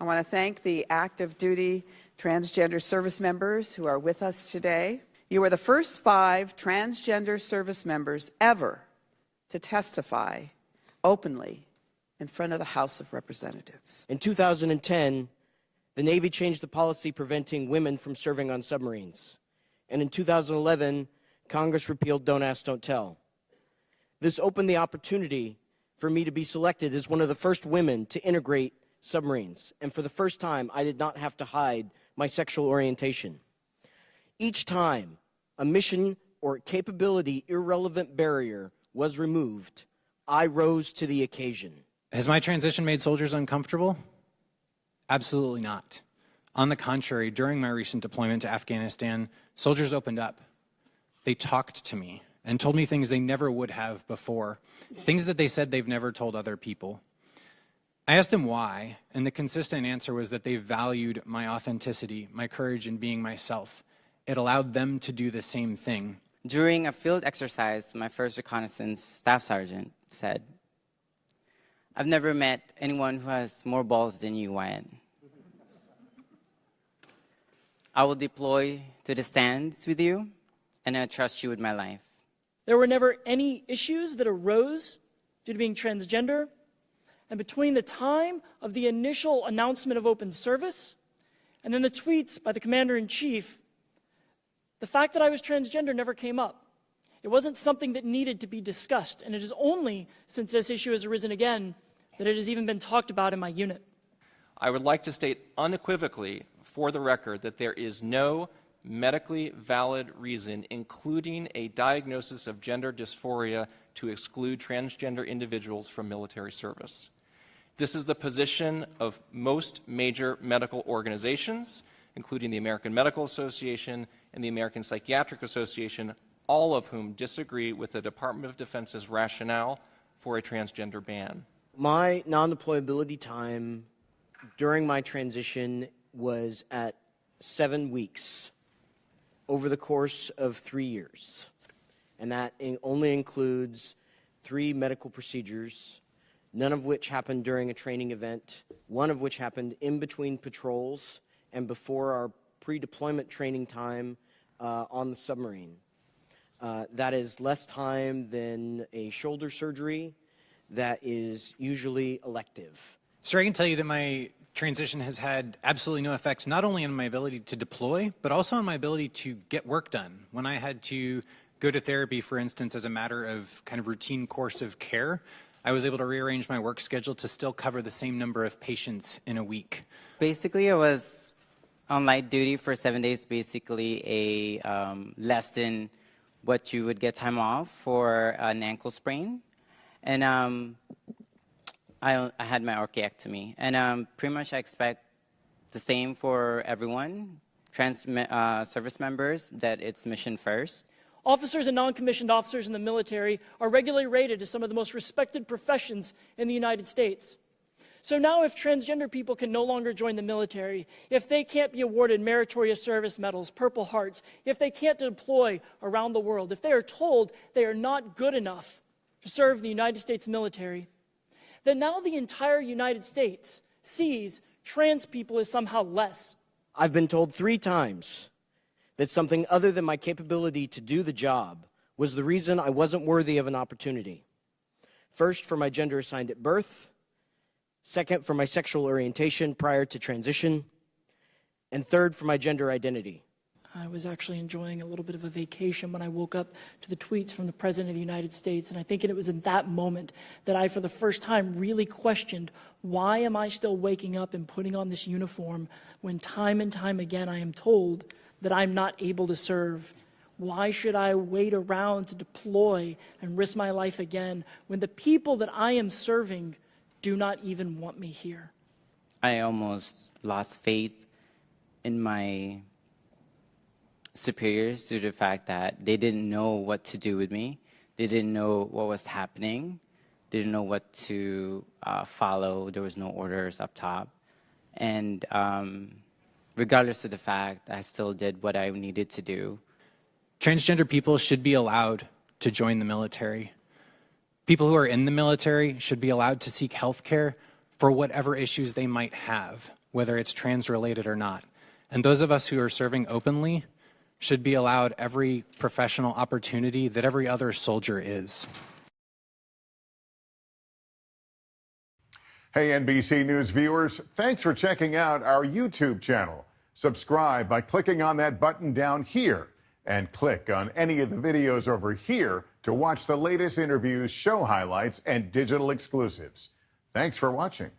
I want to thank the active duty transgender service members who are with us today. You are the first 5 transgender service members ever to testify openly in front of the House of Representatives. In 2010, the Navy changed the policy preventing women from serving on submarines. And in 2011, Congress repealed Don't Ask, Don't Tell. This opened the opportunity for me to be selected as one of the first women to integrate submarines. And for the first time, I did not have to hide my sexual orientation. Each time a mission or capability irrelevant barrier was removed, I rose to the occasion. Has my transition made soldiers uncomfortable? Absolutely not. On the contrary, during my recent deployment to Afghanistan, soldiers opened up. They talked to me and told me things they never would have before, things that they said they've never told other people. I asked them why, and the consistent answer was that they valued my authenticity, my courage in being myself. It allowed them to do the same thing. During a field exercise, my first reconnaissance staff sergeant said, "I've never met anyone who has more balls than you, Wyatt. I will deploy to the stands with you, and I trust you with my life." There were never any issues that arose due to being transgender, and between the time of the initial announcement of open service and then the tweets by the commander-in-chief, the fact that I was transgender never came up. It wasn't something that needed to be discussed, and it is only since this issue has arisen again that it has even been talked about in my unit. I would like to state unequivocally for the record that there is no medically valid reason, including a diagnosis of gender dysphoria, to exclude transgender individuals from military service. This is the position of most major medical organizations, including the American Medical Association and the American Psychiatric Association, all of whom disagree with the Department of Defense's rationale for a transgender ban. My non-deployability time during my transition was at 7 weeks over the course of 3 years. And that only includes 3 medical procedures, none of which happened during a training event, one of which happened in between patrols and before our pre-deployment training time on the submarine. That is less time than a shoulder surgery that is usually elective. Sir, I can tell you that my transition has had absolutely no effect, not only on my ability to deploy, but also on my ability to get work done. When I had to go to therapy, for instance, as a matter of kind of routine course of care, I was able to rearrange my work schedule to still cover the same number of patients in a week. Basically, I was on light duty for 7 days, basically less than what you would get time off for an ankle sprain. And I had my orchiectomy. And pretty much I expect the same for everyone, service members, that it's mission first. Officers and non-commissioned officers in the military are regularly rated as some of the most respected professions in the United States. So now if transgender people can no longer join the military, if they can't be awarded meritorious service medals, Purple Hearts, if they can't deploy around the world, if they are told they are not good enough to serve the United States military, then now the entire United States sees trans people as somehow less. I've been told 3 times that something other than my capability to do the job was the reason I wasn't worthy of an opportunity. First, for my gender assigned at birth. Second, for my sexual orientation prior to transition. And third, for my gender identity. I was actually enjoying a little bit of a vacation when I woke up to the tweets from the President of the United States, and I think it was in that moment that I, for the first time, really questioned, why am I still waking up and putting on this uniform when time and time again I am told that I'm not able to serve? Why should I wait around to deploy and risk my life again when the people that I am serving do not even want me here? I almost lost faith in my superiors due to the fact that they didn't know what to do with me. They didn't know what was happening. They didn't know what to follow. There was no orders up top. And regardless of the fact, I still did what I needed to do. Transgender people should be allowed to join the military. People who are in the military should be allowed to seek health care for whatever issues they might have, whether it's trans-related or not. And those of us who are serving openly should be allowed every professional opportunity that every other soldier is. Hey, NBC News viewers, thanks for checking out our YouTube channel. Subscribe by clicking on that button down here and click on any of the videos over here to watch the latest interviews, show highlights, and digital exclusives. Thanks for watching.